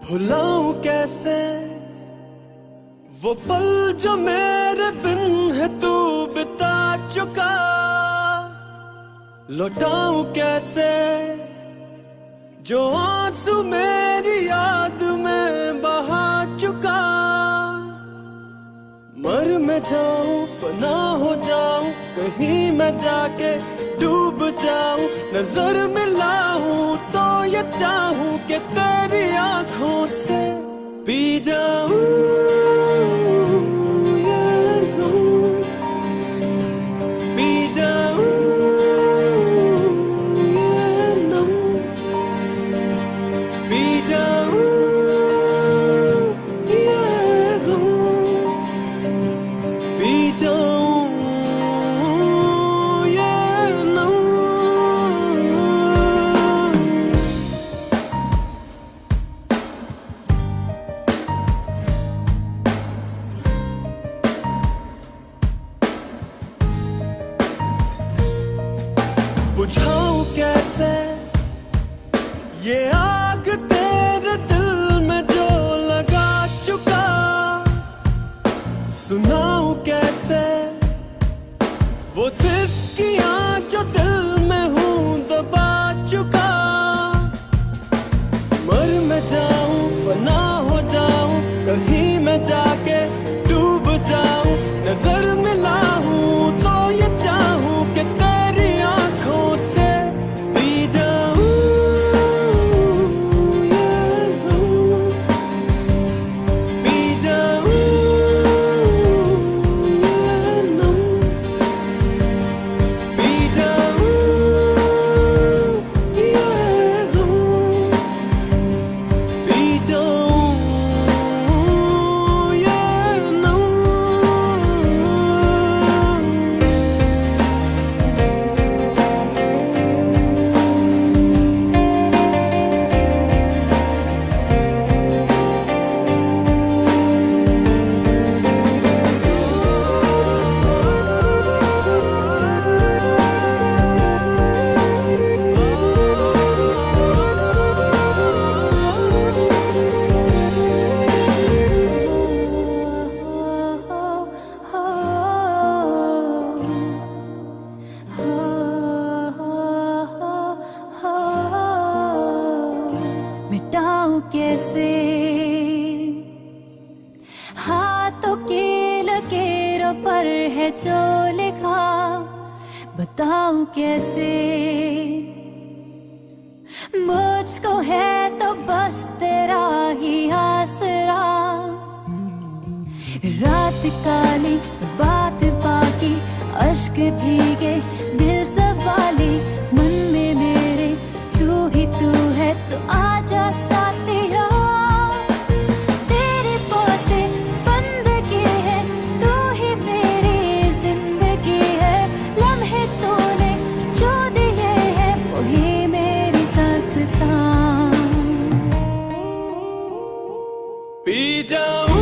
भुलाऊं कैसे वो पल जो मेरे बिन है तू बिता चुका। लौटाऊं कैसे जो आंसू मेरी याद में बहा चुका। मर मैं जाऊं फना हो जाऊं कहीं मैं जाके डूब जाऊं। नजर मिलाऊं तो ये चाहूं कि तेरी आंखों से पी जाऊं। पी जाऊं ये नम। पी जाऊं ये गम। पी जाऊं ये नम। बुझाऊं कैसे ये आग तेरे दिल में जो लगा चुका। सुनाऊं कैसे वो सिसकियां जो दिल में हूं दबा चुका। मर मैं जाऊं फना हो जाऊं कहीं मैं जाके डूब जाऊं। नजर मिलाऊं तो ये चाहूं कि तेरी आंखों से पी जाऊं ये गम। पी जाऊं ये नम। पी जाऊं ये गम। पी जाऊं ये नम। मिटाऊं कैसे हाथों के लकीरों पर है जो लिखा। बताऊं कैसे मुझको है तो बस तेरा ही आसरा। रात काली बात बाकी अश्क भीगे दिल सवाली। मन में मेरे तू ही तू है तो आजा साथिया। तेरे पोते बंदगी है तू ही मेरी जिंदगी है। लम्हे तूने जो दिए हैं वही मेरी दास्तां। पी जाऊं